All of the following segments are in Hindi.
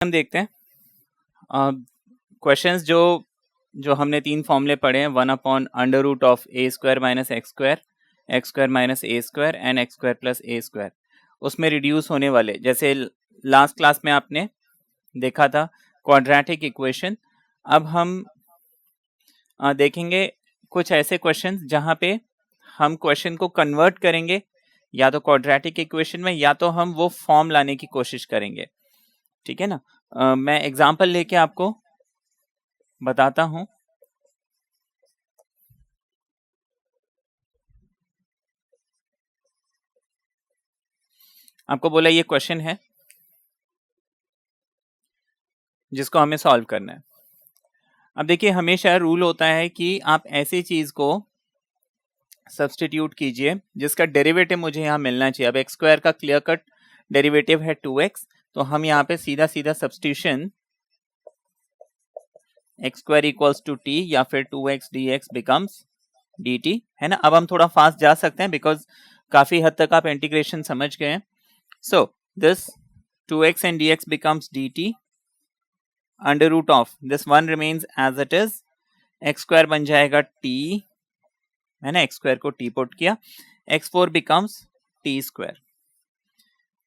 हम देखते हैं क्वेश्चंस जो हमने तीन फॉर्मूले पढ़े हैं, 1/√(a² - x², x² - a² and x² + a², उसमें रिड्यूस होने वाले, जैसे लास्ट क्लास में आपने देखा था क्वाड्रेटिक इक्वेशन। अब हम देखेंगे कुछ ऐसे क्वेश्चंस जहां पे हम क्वेश्चन को कन्वर्ट करेंगे या तो क्वाड्रेटिक इक्वेशन में, या तो हम वो फॉर्म लाने की कोशिश करेंगे। ठीक है ना। मैं एग्जाम्पल लेके आपको बताता हूं। आपको बोला ये क्वेश्चन है जिसको हमें सॉल्व करना है। अब देखिए, हमेशा रूल होता है कि आप ऐसी चीज को सब्सटीट्यूट कीजिए जिसका डेरिवेटिव मुझे यहाँ मिलना चाहिए। अब x² का क्लियर कट डेरिवेटिव है 2x, तो हम यहाँ पे सीधा सीधा सब्सटीट्यूशन x² = t या फिर 2x dx becomes dt, है ना। अब हम थोड़ा फास्ट जा सकते हैं बिकॉज काफी हद तक आप इंटीग्रेशन समझ गए हैं। So this 2x and dx becomes dt √ this one remains as it is, x² बन जाएगा t, है ना, x² को t पुट किया, x4 becomes t²।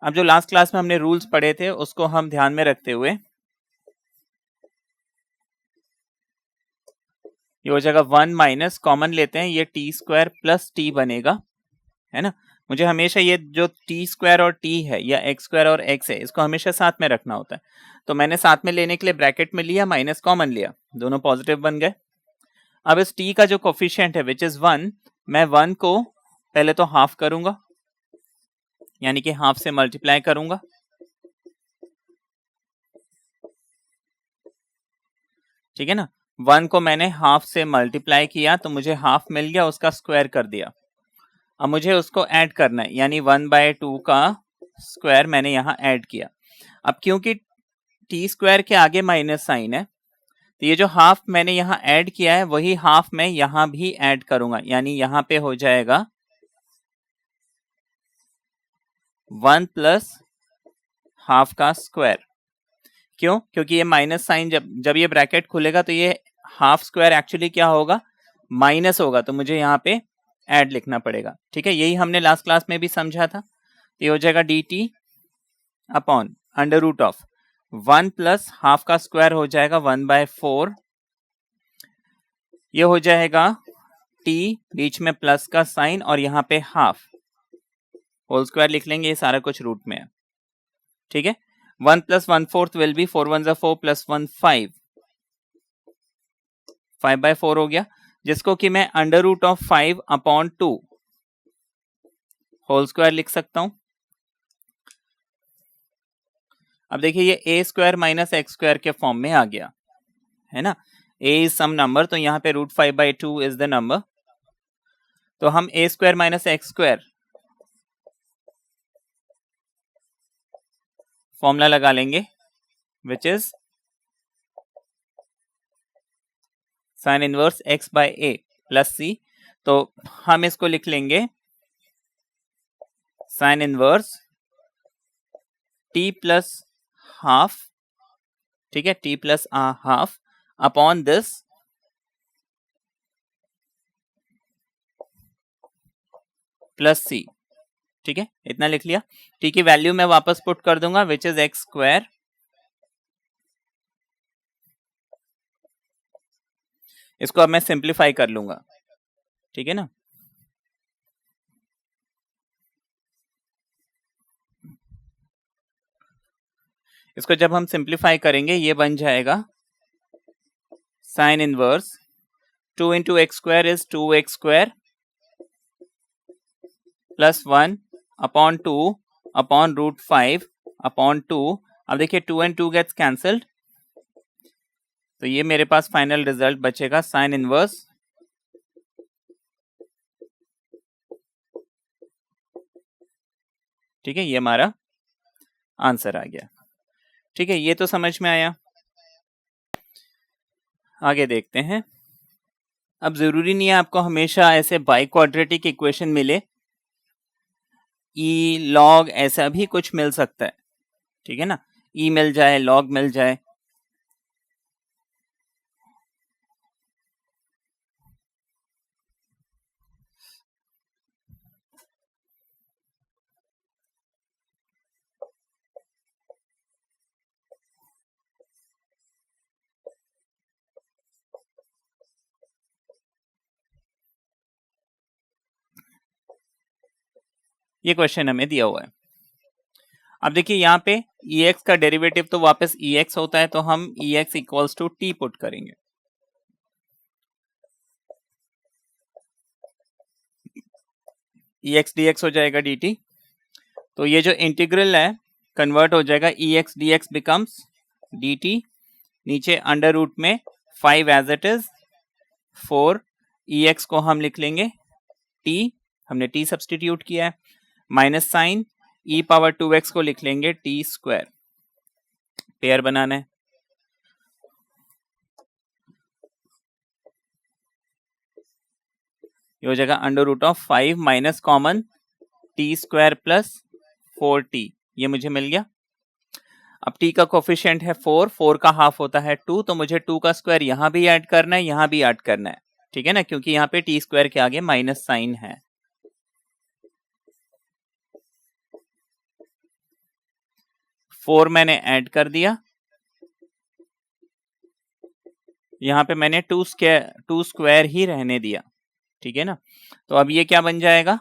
अब जो लास्ट क्लास में हमने रूल्स पढ़े थे उसको हम ध्यान में रखते हुए ये हो जाएगा 1 माइनस कॉमन लेते हैं, ये t² + t बनेगा, है ना। मुझे हमेशा ये जो t² और t है या x² और x है, इसको हमेशा साथ में रखना होता है। तो मैंने साथ में लेने के लिए ब्रैकेट में लिया, माइनस कॉमन लिया, दोनों पॉजिटिव बन गए। अब इस t का जो कोफिशिएंट है विच इज 1, मैं 1 को पहले तो हाफ करूंगा, यानी कि हाफ से मल्टीप्लाई करूंगा। ठीक है ना। 1 को मैंने हाफ से मल्टीप्लाई किया तो मुझे हाफ मिल गया, उसका स्क्वायर कर दिया। अब मुझे उसको ऐड करना है, यानी 1/2 का स्क्वायर मैंने यहाँ ऐड किया। अब क्योंकि t² के आगे माइनस साइन है, तो ये जो हाफ मैंने यहाँ ऐड किया है वही हाफ मैं यहाँ भी ऐड करूंगा, यानी यहाँ पे हो जाएगा 1 + हाफ का स्क्वायर। क्यों? क्योंकि ये माइनस साइन जब ये ब्रैकेट खुलेगा तो ये हाफ स्क्वायर एक्चुअली क्या होगा, माइनस होगा, तो मुझे यहाँ पे ऐड लिखना पड़ेगा। ठीक है, यही हमने लास्ट क्लास में भी समझा था। तो ये हो जाएगा dt अपॉन √1 + हाफ का स्क्वायर हो जाएगा 1/4, ये हो जाएगा t, बीच में प्लस का साइन और यहाँ पे हाफ, होल स्क्वायर लिख लेंगे, ये सारा कुछ रूट में है। ठीक है, 1 + 1/4 विल बी 4 1 4 + 1 5, 5/4 हो गया, जिसको कि मैं √5/2 होल स्क्वायर लिख सकता हूं। अब देखिए ये a² - x² के फॉर्म में आ गया, है ना। a इज सम नंबर, तो यहाँ पे √5/2 इज द नंबर, तो हम a² - x² फॉर्मूला लगा लेंगे which is sin inverse x/a + c। तो हम इसको लिख लेंगे sin इनवर्स t + हाफ, ठीक है, t + half upon this plus c। ठीक है, इतना लिख लिया। t की वैल्यू मैं वापस पुट कर दूंगा विच इज x², इसको अब मैं सिंप्लीफाई कर लूंगा। ठीक है ना। इसको जब हम सिंप्लीफाई करेंगे ये बन जाएगा sin inverse 2 × x² is 2x² + 1 upon 2 upon √5 upon 2। अब देखिए 2 and 2 गेट्स कैंसल्ड, तो ये मेरे पास फाइनल रिजल्ट बचेगा sin इनवर्स ठीक है, ये हमारा आंसर आ गया। ठीक है, ये तो समझ में आया। आगे देखते हैं। अब जरूरी नहीं है आपको हमेशा ऐसे बाई क्वाड्रेटिक इक्वेशन मिले, ई लॉग ऐसा भी कुछ मिल सकता है। ठीक है ना, ई मिल जाए, लॉग मिल जाए। ये क्वेश्चन हमें दिया हुआ है। अब देखिए यहाँ पे ex का डेरिवेटिव तो वापस ex होता है, तो हम ex equals to t put करेंगे। ex dx हो जाएगा dt, तो ये जो इंटीग्रल है कन्वर्ट हो जाएगा, ex dx बिकम्स dt, नीचे अंडर रूट में 5 एज इट इज 4, ex को हम लिख लेंगे t, हमने t सब्सटीट्यूट किया है, minus sign e power 2x को लिख लेंगे t स्क्वायर, पेयर बनाना है। ये हो जाएगा under root of 5 minus common t square plus 4t, ये मुझे मिल गया। अब t का कोफिशिएंट है 4, 4 का हाफ होता है 2, तो मुझे 2 का स्क्वायर यहां भी ऐड करना है, यहां भी ऐड करना है, ठीक है ना, क्योंकि यहाँ पे टी स्क्वायर के आगे माइनस साइन है। फोर मैंने ऐड कर दिया, यहाँ पे मैंने 2 स्क्वायर ही रहने दिया, ठीक है ना। तो अब ये क्या बन जाएगा,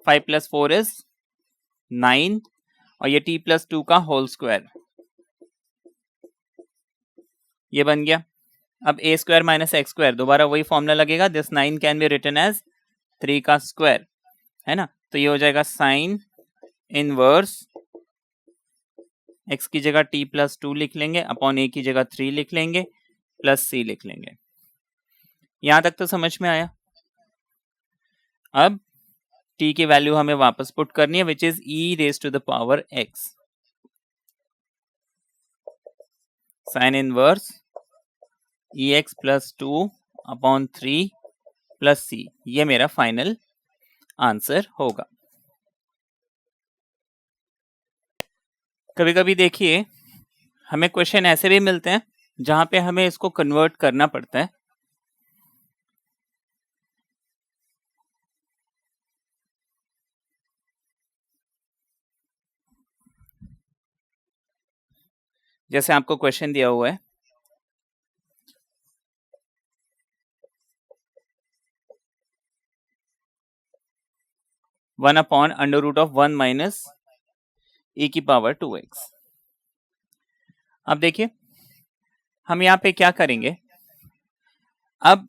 5 प्लस 4 इज 9, और ये t प्लस 2 का होल स्क्वायर, ये बन गया। अब a square minus x square, दोबारा वही फॉर्मूला लगेगा, this 9 can be written as 3 का स्क्वायर, है ना। तो ये हो जाएगा साइन इनवर्स x की जगह t प्लस 2 लिख लेंगे, अपॉन a की जगह 3 लिख लेंगे, प्लस c लिख लेंगे। यहां तक तो समझ में आया। अब t की वैल्यू हमें वापस पुट करनी है, which is e raise to the power x, sine inverse ex plus 2 upon 3 plus c, ये मेरा फाइनल आंसर होगा। कभी कभी देखिए हमें क्वेश्चन ऐसे भी मिलते हैं जहां पे हमें इसको कन्वर्ट करना पड़ता है। जैसे आपको क्वेश्चन दिया हुआ है, one upon under root of 1 minus e की पावर 2x। अब देखिए हम यहाँ पे क्या करेंगे, अब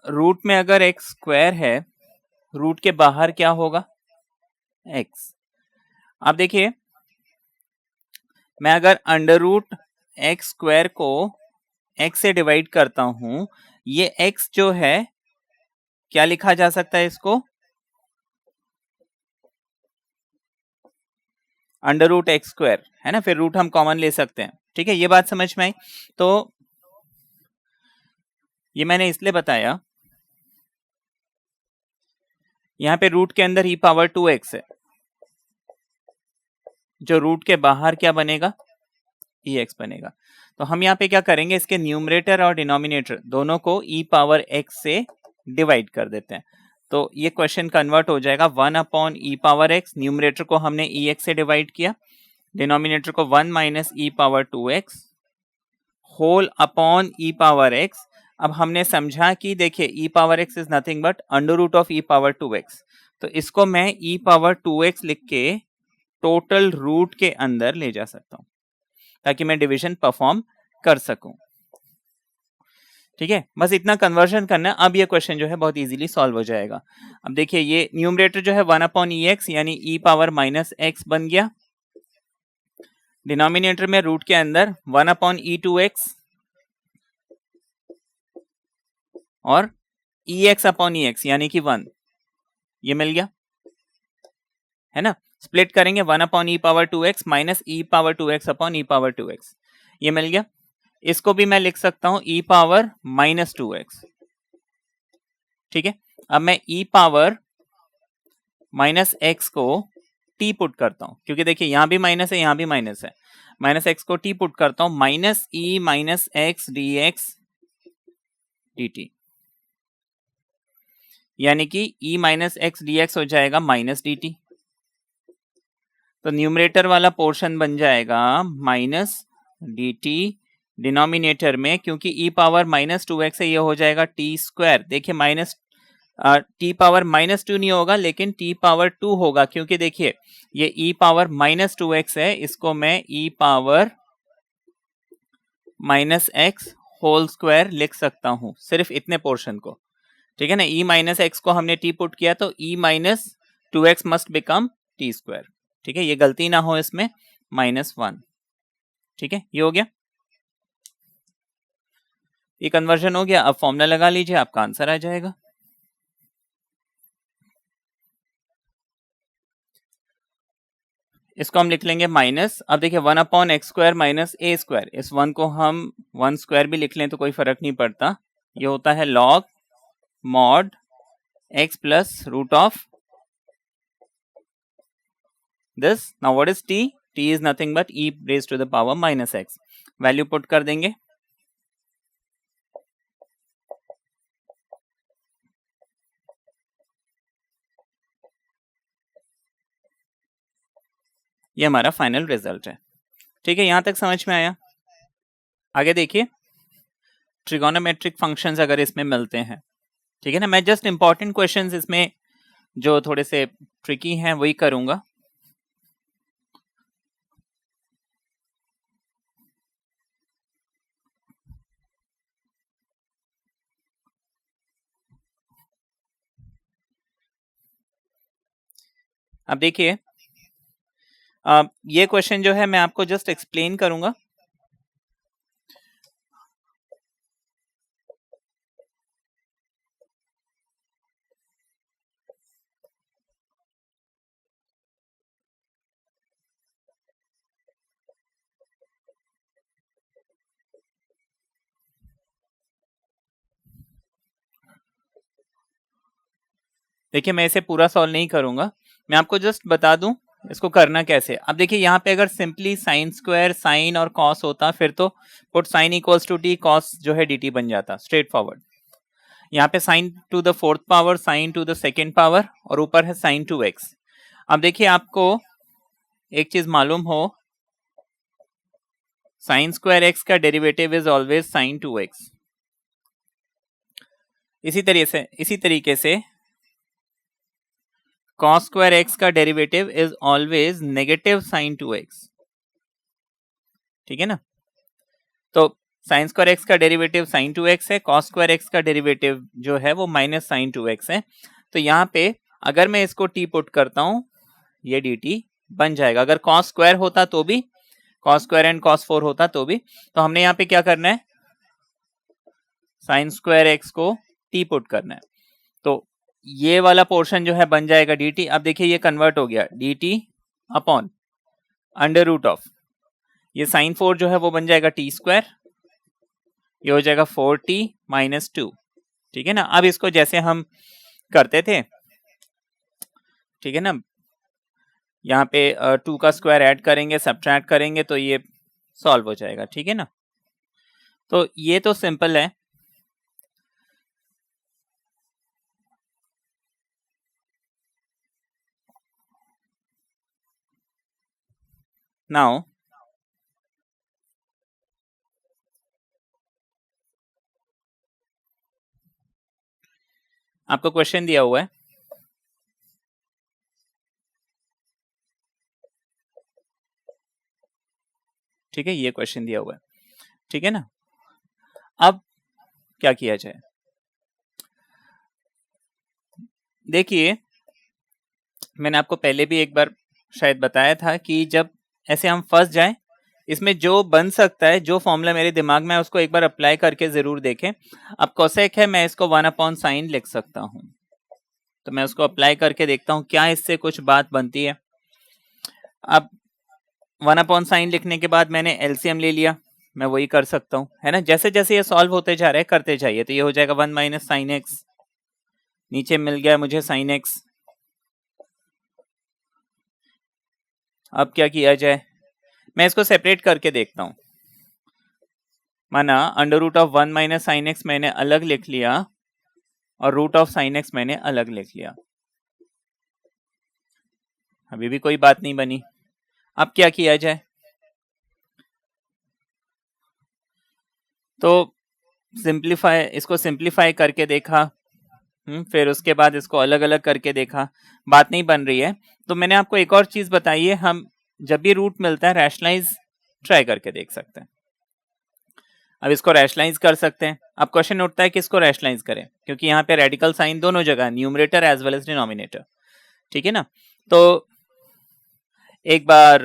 रूट में अगर x स्क्वायर है, रूट के बाहर क्या होगा, x। अब देखिए मैं अगर अंडर रूट एक्स स्क्वायर को x से डिवाइड करता हूं, ये x जो है क्या लिखा जा सकता है, इसको अंडर रूट एक्स स्क्वायर, है ना, फिर रूट हम कॉमन ले सकते हैं, ठीक है। ये बात समझ में आई। तो ये मैंने इसलिए बताया, यहां पे रूट के अंदर e पावर 2x है, जो रूट के बाहर क्या बनेगा, ex बनेगा। तो हम यहाँ पे क्या करेंगे, इसके न्यूमरेटर और डिनोमिनेटर दोनों को e पावर x से डिवाइड कर देते हैं। तो ये क्वेश्चन कन्वर्ट हो जाएगा 1 upon e power x, numerator को हमने ex से डिवाइड किया, डिनोमिनेटर को 1 minus e power 2x whole upon e power x। अब हमने समझा कि देखिए e power x is nothing but under root of e power 2x, तो इसको मैं e पावर 2x लिख के टोटल रूट के अंदर ले जा सकता हूं, ताकि मैं डिवीजन परफॉर्म कर सकूं, ठीक है। बस इतना कन्वर्जन करना है। अब ये क्वेश्चन जो है बहुत इजीली सॉल्व हो जाएगा। अब देखिए ये न्यूमरेटर जो है 1 अपॉन ex यानी e पावर माइनस x बन गया, डिनोमिनेटर में रूट के अंदर 1 अपॉन e2x और ex अपॉन ex यानी कि 1, ये मिल गया, है ना। स्प्लिट करेंगे 1 upon e power 2x minus e power 2x upon e power 2x, ये मिल गया। इसको भी मैं लिख सकता हूं e पावर माइनस 2x, ठीक है। अब मैं e पावर माइनस x को टी पुट करता हूं, क्योंकि देखिए यहां भी माइनस है, यहां भी माइनस है, माइनस एक्स को टी पुट करता हूं, minus e minus x d x d t, यानी कि e minus x d x हो जाएगा माइनस डी टी। तो न्यूमरेटर वाला पोर्शन बन जाएगा माइनस डी टी, डिनोमिनेटर में क्योंकि e power minus two x है ये हो जाएगा टी स्क्वायर। देखिए minus t power minus two नहीं होगा लेकिन टी पावर टू होगा, क्योंकि देखिए ये e power minus two x है, इसको मैं e power minus x whole square लिख सकता हूं, सिर्फ इतने पोर्शन को, ठीक है ना। ई माइनस एक्स को हमने टी पुट किया तो e minus two x must become t square, ठीक है, ये गलती ना हो इसमें, माइनस वन, ठीक है, ये हो गया, ये कन्वर्जन हो गया। अब फॉर्मूला लगा लीजिए, आपका आंसर आ जाएगा। इसको हम लिख लेंगे माइनस, अब देखिए one upon x square minus a square, इस वन को हम वन स्क्वायर भी लिख लें तो कोई फर्क नहीं पड़ता, ये होता है log mod x plus root of this. Now what is t? T is nothing but e raise to the power minus x, value put कर देंगे, ये हमारा फाइनल रिजल्ट है, ठीक है, यहां तक समझ में आया। आगे देखिए, ट्रिगोनोमेट्रिक फंक्शंस अगर इसमें मिलते हैं, ठीक है ना, मैं जस्ट इंपॉर्टेंट क्वेश्चंस इसमें जो थोड़े से ट्रिकी हैं वही करूंगा। अब देखिए ये क्वेश्चन जो है मैं आपको जस्ट एक्सप्लेन करूंगा। देखिए मैं इसे पूरा सॉल्व नहीं करूंगा, मैं आपको जस्ट बता दूं इसको करना कैसे। अब देखिए यहाँ पे अगर सिंपली साइन स्क्वायर साइन और कॉस होता फिर तो put sine equals to t, cos जो है डी टी बन जाता, स्ट्रेट फॉरवर्ड। यहाँ पे sign to the fourth power, sign to the second power और ऊपर है साइन टू एक्स। अब देखिए आपको एक चीज मालूम हो, साइन स्क्वायर एक्स का derivative is always sign to x. इसी तरीके से cos स्क्वायर एक्स का derivative is always negative sign to x, ठीक है ना। तो साइन स्क्वायर एक्स का डेरिवेटिव साइन टू एक्स है, cos स्क्वायर एक्स का डेरिवेटिव जो है वो माइनस साइन टू एक्स है। तो यहाँ पे अगर मैं इसको t पुट करता हूं ये dt बन जाएगा। अगर cos स्क्वायर होता तो भी, cos स्क्वायर एंड cos 4 होता तो भी, तो हमने यहाँ पे क्या करना है, साइन स्क्वायर एक्स को t पुट करना है, तो ये वाला पोर्शन जो है बन जाएगा dt। अब देखिए ये कन्वर्ट हो गया dt upon under root of, ये साइन 4 जो है वो बन जाएगा t स्क्वायर, ये हो जाएगा 4t माइनस 2, ठीक है ना। अब इसको जैसे हम करते थे, ठीक है ना, यहाँ पे 2 का स्क्वायर ऐड करेंगे, सब्ट्रैक्ट करेंगे तो ये सॉल्व हो जाएगा, ठीक है ना। तो ये तो सिंपल है। नाउ आपको क्वेश्चन दिया हुआ है, ठीक है, ये क्वेश्चन दिया हुआ है, ठीक है ना। अब क्या किया जाए, देखिए मैंने आपको पहले भी एक बार शायद बताया था कि जब ऐसे हम फंस जाएं, इसमें जो बन सकता है, जो फॉर्मूला मेरे दिमाग में है उसको एक बार अप्लाई करके जरूर देखें। अब कोसेक है, मैं इसको 1 अपॉन साइन लिख सकता हूं, तो मैं उसको अप्लाई करके देखता हूं क्या इससे कुछ बात बनती है। अब 1 अपॉन साइन लिखने के बाद मैंने एलसीएम ले लिया, मैं वही कर सकता हूं, है ना। जैसे जैसे ये सॉल्व होते जा रहे हैं करते जाइए, तो ये हो जाएगा 1 माइनस साइन एक्स, नीचे मिल गया मुझे साइन एक्स, अब क्या किया जाए, मैं इसको सेपरेट करके देखता हूं। माना under root of 1 minus sine x मैंने अलग लिख लिया और रूट ऑफ साइन एक्स मैंने अलग लिख लिया, अभी भी कोई बात नहीं बनी। अब क्या किया जाए, तो इसको सिंप्लीफाई करके देखा, फिर उसके बाद इसको अलग अलग करके देखा, बात नहीं बन रही है। तो मैंने आपको एक और चीज बताई है, हम जब भी रूट मिलता है रैशनलाइज ट्राई करके देख सकते हैं। अब इसको रैशनलाइज कर सकते हैं। अब क्वेश्चन उठता है कि इसको रैशनलाइज करें, क्योंकि यहाँ पे रेडिकल साइन दोनों जगह, numerator as well as denominator, ठीक है ना। तो एक बार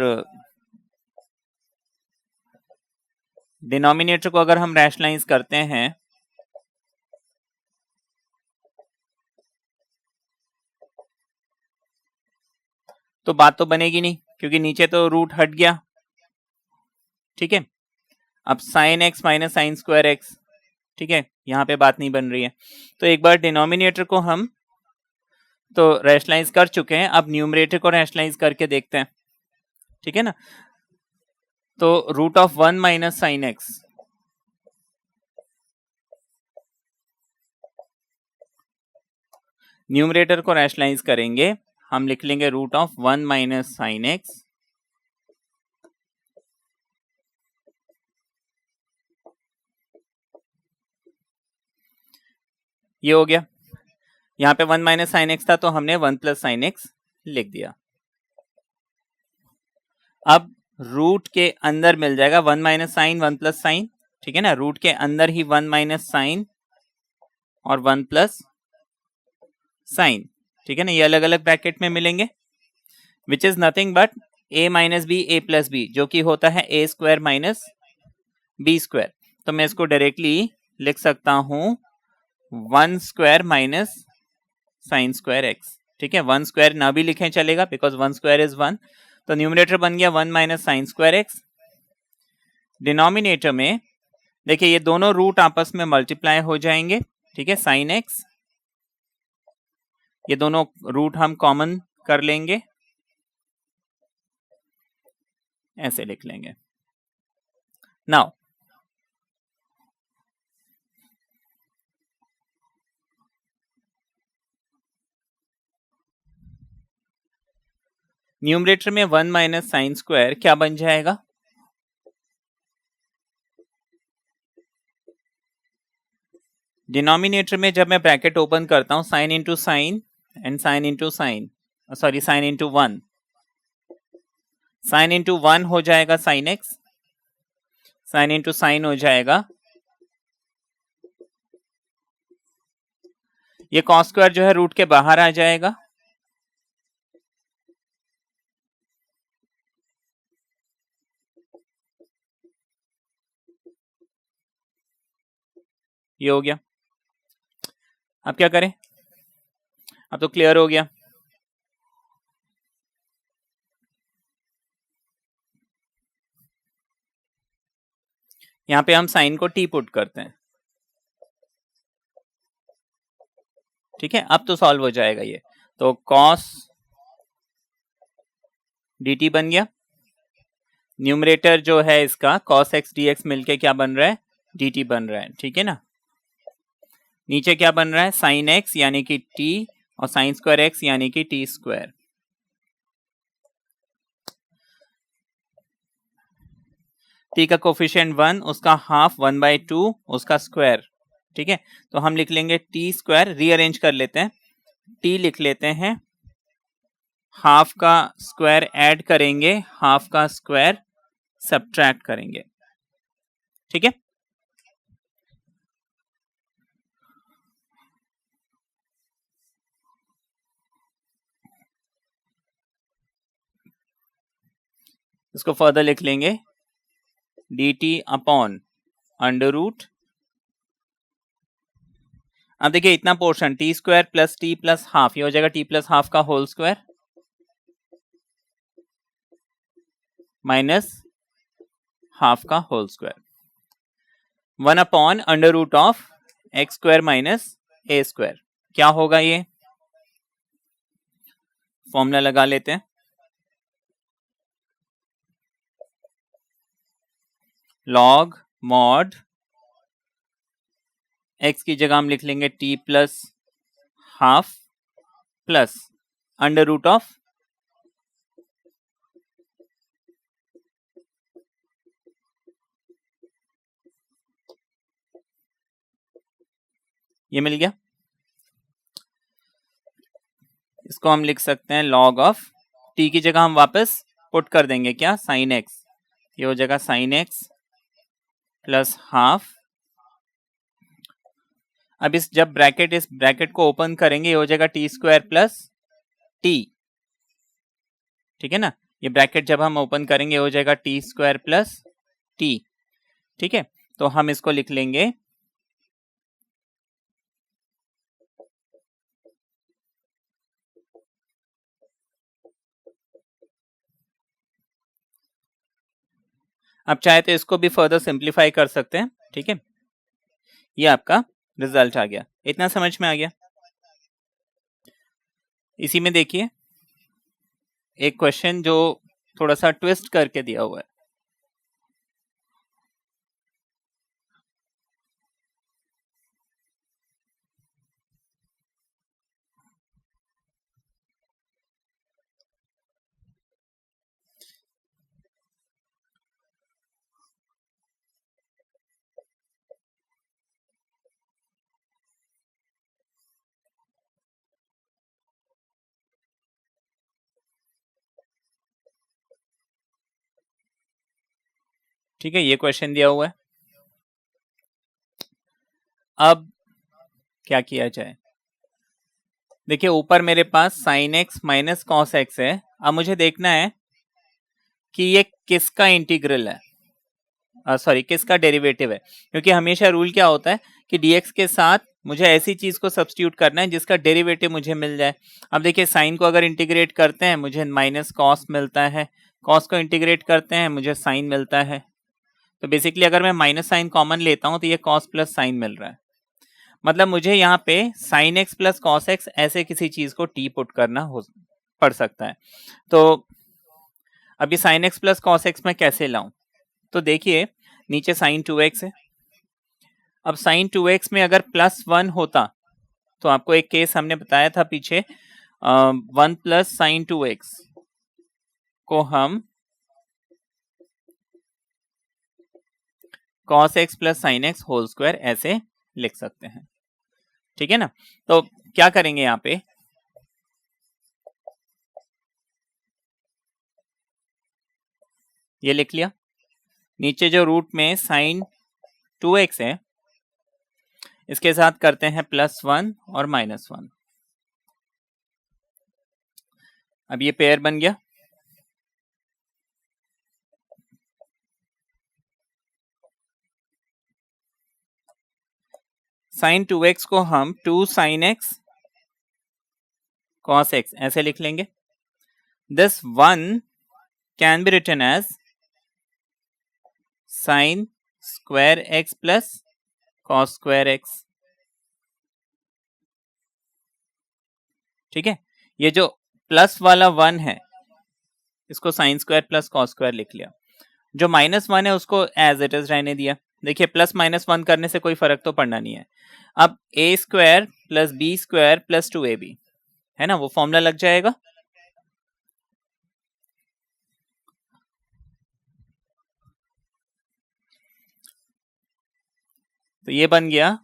डिनोमिनेटर को अगर हम रैशनलाइज करते हैं तो बात तो बनेगी नहीं, क्योंकि नीचे तो रूट हट गया, ठीक है। अब sign x minus sine square x, ठीक है, यहां पे बात नहीं बन रही है। तो एक बार डिनोमिनेटर को हम तो रैशनलाइज कर चुके हैं, अब न्यूमरेटर को रैशनलाइज करके देखते हैं, ठीक है ना। तो root of 1 minus sine x, numerator को रैशनलाइज करेंगे, हम लिख लेंगे root of 1 minus sine x, ये हो गया। यहां पे 1 माइनस साइन एक्स था तो हमने 1 प्लस साइन एक्स लिख दिया। अब रूट के अंदर मिल जाएगा 1 माइनस साइन 1 प्लस साइन, ठीक है ना, रूट के अंदर ही 1 माइनस साइन और 1 प्लस साइन, ठीक है ना, ये अलग अलग ब्रैकेट में मिलेंगे, which is nothing but a minus b a plus b, जो कि होता है a square minus b square. तो मैं इसको डायरेक्टली लिख सकता हूं 1 square minus sine square x, ठीक है। 1 स्क्वायर ना भी लिखें चलेगा, बिकॉज 1 स्क्वायर इज 1। तो न्यूमरेटर बन गया 1 minus sine square x. Denominator में देखिए ये दोनों रूट आपस में मल्टीप्लाई हो जाएंगे, ठीक है, साइन एक्स, ये दोनों रूट हम कॉमन कर लेंगे, ऐसे लिख लेंगे। नाउ न्यूमरेटर में 1 माइनस साइन स्क्वायर क्या बन जाएगा, डिनोमिनेटर में जब मैं ब्रैकेट ओपन करता हूं sine into sine and sine into sine, sorry sine into 1, sine into 1 हो जाएगा sine x, sine into sine हो जाएगा, ये कॉस स्क्वायर जो है रूट के बाहर आ जाएगा, ये हो गया। अब क्या करें, अब तो क्लियर हो गया। यहां पे हम साइन को टी पुट करते हैं, ठीक है, अब तो सॉल्व हो जाएगा ये। तो cos dt बन गया, न्यूमरेटर जो है इसका cos x dx मिलके क्या बन रहा है, dt बन रहा है, ठीक है ना। नीचे क्या बन रहा है, साइन x यानी कि t और साइन स्क्वायर x यानी कि t स्क्वायर। t का कोफिशिएंट 1, उसका हाफ 1/2, उसका स्क्वायर, ठीक है। तो हम लिख लेंगे t स्क्वायर, रीअरेंज कर लेते हैं, t लिख लेते हैं, हाफ का स्क्वायर ऐड करेंगे, हाफ का स्क्वायर सब्ट्रैक्ट करेंगे, ठीक है। इसको फर्दर लिख लेंगे dt अपॉन अंडर रूट, अब देखिए इतना portion t square plus t plus half, ये हो जाएगा टी प्लस हाफ का होल स्क्वायर माइनस हाफ का whole square, 1 upon under root of x square minus a square. क्या होगा, ये फॉर्मूला लगा लेते हैं, log mod x की जगह हम लिख लेंगे t plus half plus under root of ये मिल गया। इसको हम लिख सकते हैं log ऑफ t की जगह हम वापस पुट कर देंगे क्या, साइन x, ये हो जाएगा साइन x प्लस हाफ। अब इस ब्रैकेट को ओपन करेंगे, ये हो जाएगा टी स्क्वायर प्लस टी, ठीक है ना। ये ब्रैकेट जब हम ओपन करेंगे हो जाएगा टी स्क्वायर प्लस टी, ठीक है। तो हम इसको लिख लेंगे अब चाहे तो इसको भी फर्दर सिंप्लीफाई कर सकते हैं, ठीक है। ये आपका रिजल्ट आ गया, इतना समझ में आ गया। इसी में देखिए एक क्वेश्चन जो थोड़ा सा ट्विस्ट करके दिया हुआ है। ठीक है, ये क्वेश्चन दिया हुआ है। अब क्या किया जाए, देखिए ऊपर मेरे पास sine x minus cos x है। अब मुझे देखना है कि ये किसका इंटीग्रल है, सॉरी किसका डेरिवेटिव है, क्योंकि हमेशा रूल क्या होता है कि dx के साथ मुझे ऐसी चीज को सब्स्टिट्यूट करना है जिसका डेरिवेटिव मुझे मिल जाए। अब देखिए साइन को अगर इंटीग्रेट करते हैं मुझे माइनस कॉस मिलता है, कॉस को इंटीग्रेट करते हैं मुझे साइन मिलता है। तो बेसिकली अगर मैं माइनस साइन कॉमन लेता हूं तो ये कॉस प्लस साइन मिल रहा है। मतलब मुझे यहाँ पे sign x plus cos x ऐसे किसी चीज को टी पुट करना पड़ सकता है। तो अभी sign x plus cos x में कैसे लाऊं, तो देखिए नीचे साइन 2x है। अब साइन 2x में अगर प्लस 1 होता तो आपको एक केस हमने बताया था पीछे, 1 प्लस साइन 2x को हम cos x plus sine x whole square ऐसे लिख सकते हैं, ठीक है ना। तो क्या करेंगे यहाँ पे, ये लिख लिया, नीचे जो रूट में साइन 2x है इसके साथ करते हैं +1 और -1। अब ये पेयर बन गया। साइन 2x को हम 2 साइन x cos x ऐसे लिख लेंगे। This 1 can be written as sine square x plus cos square x, ठीक है। ये जो प्लस वाला 1 है इसको sine square plus cos square लिख लिया, जो -1 है उसको एज इट इज रहने दिया। देखिए प्लस -1 करने से कोई फर्क तो पड़ना नहीं है। अब a square plus b square plus 2ab है ना, वो फॉर्मूला लग जाएगा। तो ये बन गया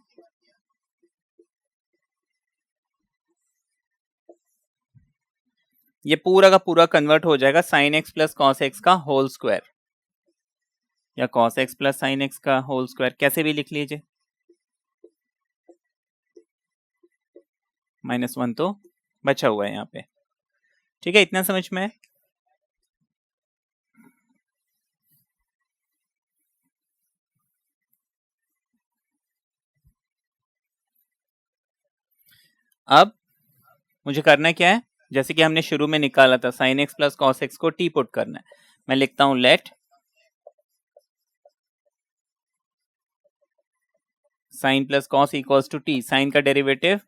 ये पूरा का पूरा कन्वर्ट हो जाएगा sign x plus cos x का होल स्क्वायर, या cos x plus sine x का होल स्क्वायर कैसे भी लिख लीजिए। -1 तो बचा हुआ है यहाँ पे, ठीक है। इतना समझ में है। अब मुझे करना क्या है, जैसे कि हमने शुरू में निकाला था sine x plus cos x को टी पुट करना है। मैं लिखता हूं let sine plus cos equals to t, sine का डेरिवेटिव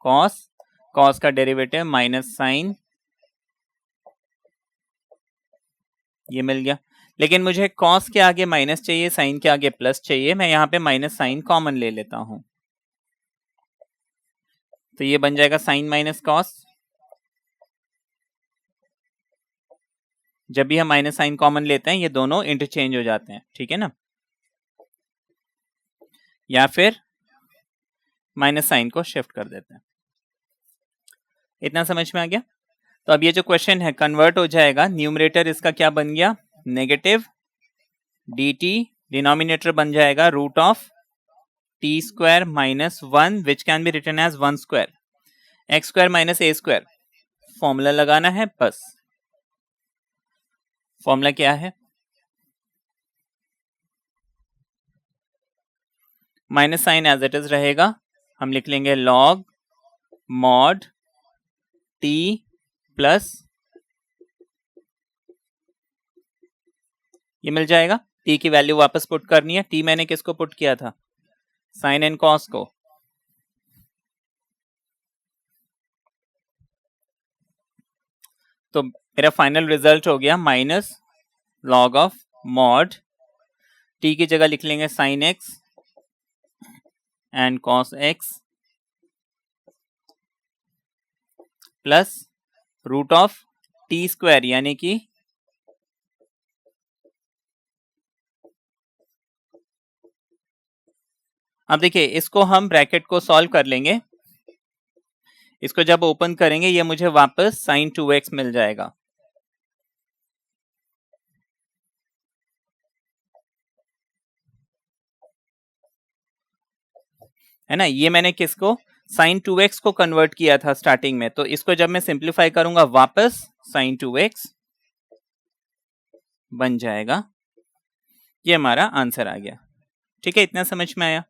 कॉस, कॉस का डेरिवेटिव माइनस साइन, ये मिल गया। लेकिन मुझे कॉस के आगे माइनस चाहिए, साइन के आगे प्लस चाहिए। मैं यहाँ पे माइनस साइन कॉमन ले लेता हूं, तो ये बन जाएगा साइन माइनस कॉस। जब भी हम माइनस साइन कॉमन लेते हैं ये दोनों इंटरचेंज हो जाते हैं, ठीक है ना। या फिर माइनस साइन को शिफ्ट कर देते हैं। इतना समझ में आ गया। तो अब ये जो क्वेश्चन है कन्वर्ट हो जाएगा, न्यूमरेटर इसका क्या बन गया, नेगेटिव dt, डिनोमिनेटर बन जाएगा root of t square minus 1 which can be written as 1 square, x square minus a square. Formula लगाना है बस। फॉर्मूला क्या है, minus sine as it is रहेगा, हम लिख लेंगे log mod t प्लस, ये मिल जाएगा। t की वैल्यू वापस पुट करनी है। t मैंने किसको पुट किया था, साइन एंड कॉस को। तो मेरा फाइनल रिजल्ट हो गया minus log of mod t की जगह लिख लेंगे sine x and cos x plus root of t square, यानी कि अब देखिए इसको हम ब्रैकेट को सॉल्व कर लेंगे। इसको जब ओपन करेंगे ये मुझे वापस साइन 2x मिल जाएगा, है ना। ये मैंने किसको, साइन 2x को कन्वर्ट किया था स्टार्टिंग में, तो इसको जब मैं सिंप्लीफाई करूंगा वापस साइन 2x बन जाएगा। ये हमारा आंसर आ गया। ठीक है, इतना समझ में आया।